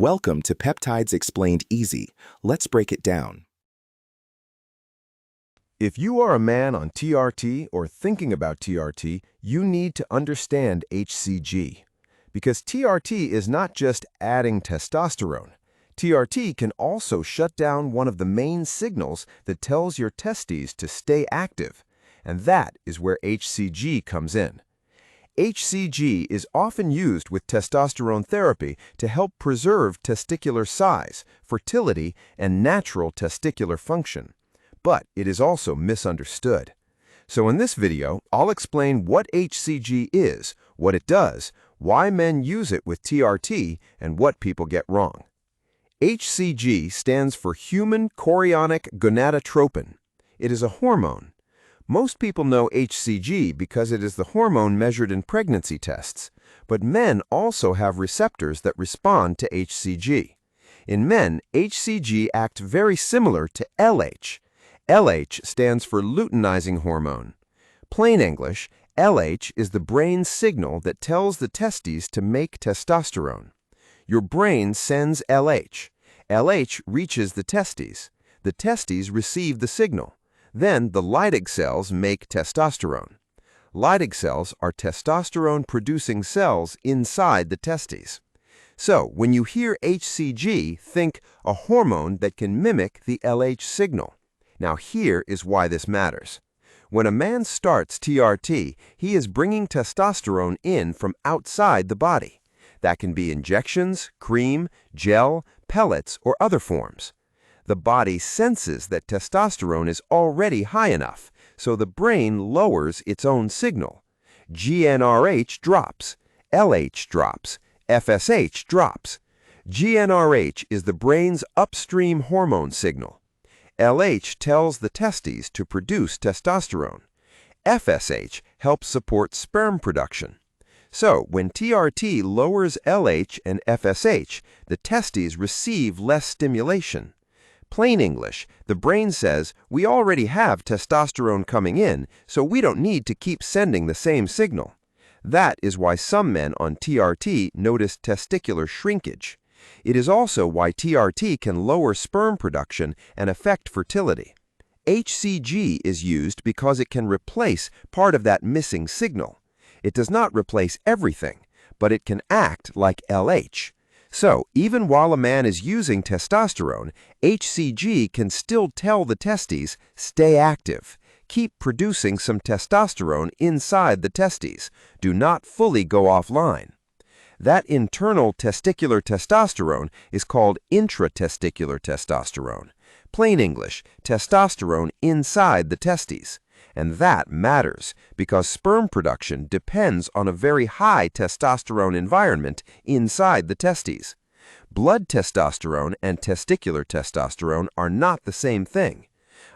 Welcome to Peptides-explained-easy. Let's break it down. If you are a man on TRT or thinking about TRT, you need to understand HCG. Because TRT is not just adding testosterone. TRT can also shut down one of the main signals that tells your testes to stay active, and that is where HCG comes in. HCG is often used with testosterone therapy to help preserve testicular size, fertility, and natural testicular function. But it is also misunderstood. So in this video, I'll explain what HCG is, what it does, why men use it with TRT, and what people get wrong. HCG stands for human chorionic gonadotropin. It is a hormone. Most people know HCG because it is the hormone measured in pregnancy tests, but men also have receptors that respond to HCG. In men, HCG acts very similar to LH. LH stands for luteinizing hormone. Plain English, LH is the brain's signal that tells the testes to make testosterone. Your brain sends LH. LH reaches the testes. The testes receive the signal. Then the Leydig cells make testosterone. Leydig cells are testosterone-producing cells inside the testes. So, when you hear HCG, think a hormone that can mimic the LH signal. Now here is why this matters. When a man starts TRT, he is bringing testosterone in from outside the body. That can be injections, cream, gel, pellets, or other forms. The body senses that testosterone is already high enough, so the brain lowers its own signal. GnRH drops, LH drops, FSH drops. GnRH is the brain's upstream hormone signal. LH tells the testes to produce testosterone. FSH helps support sperm production. So, when TRT lowers LH and FSH, the testes receive less stimulation. Plain English, the brain says, we already have testosterone coming in, so we don't need to keep sending the same signal. That is why some men on TRT notice testicular shrinkage. It is also why TRT can lower sperm production and affect fertility. HCG is used because it can replace part of that missing signal. It does not replace everything, but it can act like LH. So, even while a man is using testosterone, HCG can still tell the testes, stay active. Keep producing some testosterone inside the testes. Do not fully go offline. That internal testicular testosterone is called intratesticular testosterone. Plain English, testosterone inside the testes. And that matters because sperm production depends on a very high testosterone environment inside the testes. Blood testosterone and testicular testosterone are not the same thing.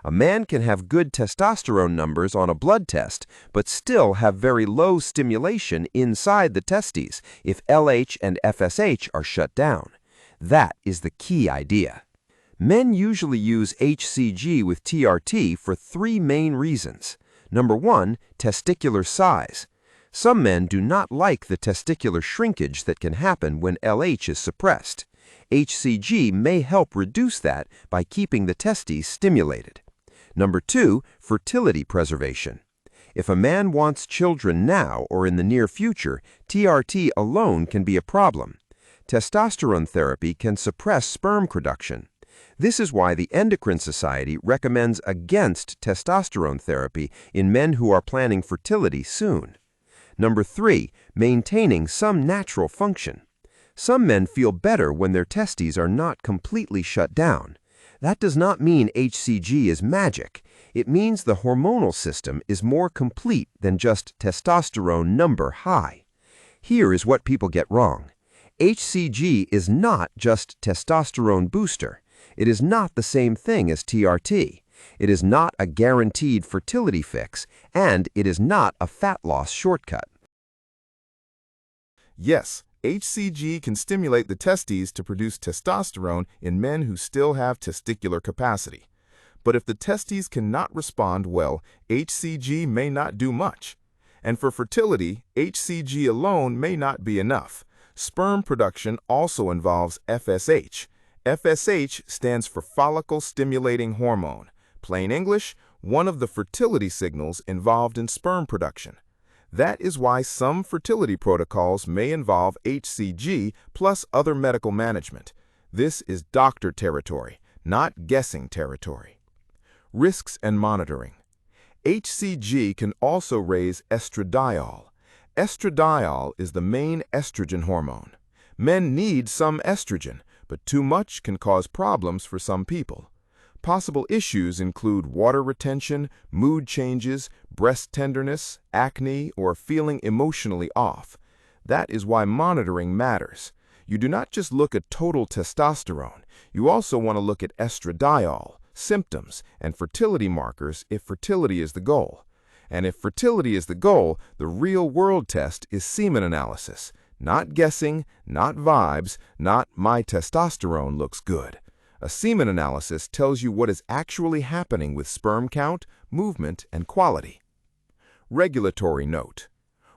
A man can have good testosterone numbers on a blood test, but still have very low stimulation inside the testes if LH and FSH are shut down. That is the key idea. Men usually use HCG with TRT for three main reasons. Number one, testicular size. Some men do not like the testicular shrinkage that can happen when LH is suppressed. HCG may help reduce that by keeping the testes stimulated. Number two, fertility preservation. If a man wants children now or in the near future, TRT alone can be a problem. Testosterone therapy can suppress sperm production. This is why the Endocrine Society recommends against testosterone therapy in men who are planning fertility soon. Number three, maintaining some natural function. Some men feel better when their testes are not completely shut down. That does not mean HCG is magic. It means the hormonal system is more complete than just testosterone number high. Here is what people get wrong. HCG is not just testosterone booster. It is not the same thing as TRT. It is not a guaranteed fertility fix, and it is not a fat loss shortcut. Yes, HCG can stimulate the testes to produce testosterone in men who still have testicular capacity. But if the testes cannot respond well, HCG may not do much. And for fertility, HCG alone may not be enough. Sperm production also involves FSH. FSH stands for follicle-stimulating hormone. Plain English, one of the fertility signals involved in sperm production. That is why some fertility protocols may involve HCG plus other medical management. This is doctor territory, not guessing territory. Risks and monitoring. HCG can also raise estradiol. Estradiol is the main estrogen hormone. Men need some estrogen, but too much can cause problems for some people. Possible issues include water retention, mood changes, breast tenderness, acne, or feeling emotionally off. That is why monitoring matters. You do not just look at total testosterone. You also want to look at estradiol, symptoms, and fertility markers if fertility is the goal. And if fertility is the goal, the real-world test is semen analysis. Not guessing, not vibes, not my testosterone looks good. A semen analysis tells you what is actually happening with sperm count, movement, and quality. Regulatory note.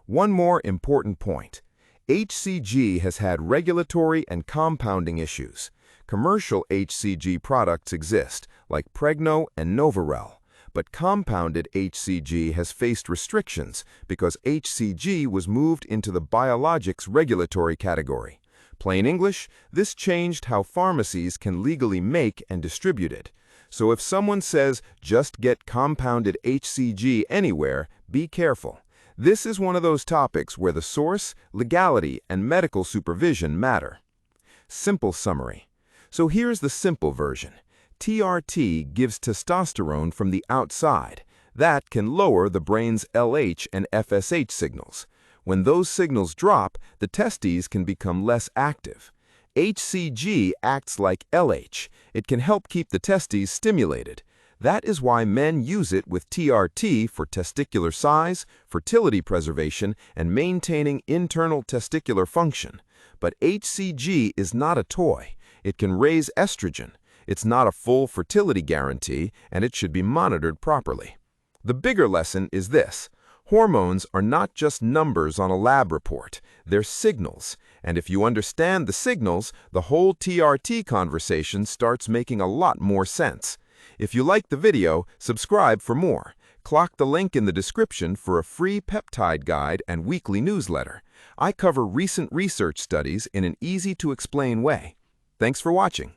One more important point. HCG has had regulatory and compounding issues. Commercial HCG products exist, like Pregno and Novarel, but compounded HCG has faced restrictions because HCG was moved into the biologics regulatory category. Plain English, this changed how pharmacies can legally make and distribute it. So if someone says, just get compounded HCG anywhere, be careful. This is one of those topics where the source, legality, and medical supervision matter. Simple summary. So here's the simple version. TRT gives testosterone from the outside. That can lower the brain's LH and FSH signals. When those signals drop, the testes can become less active. HCG acts like LH. It can help keep the testes stimulated. That is why men use it with TRT for testicular size, fertility preservation, and maintaining internal testicular function. But HCG is not a toy. It can raise estrogen. It's not a full fertility guarantee, and it should be monitored properly. The bigger lesson is this. Hormones are not just numbers on a lab report. They're signals. And if you understand the signals, the whole TRT conversation starts making a lot more sense. If you like the video, subscribe for more. Click the link in the description for a free peptide guide and weekly newsletter. I cover recent research studies in an easy-to-explain way. Thanks for watching.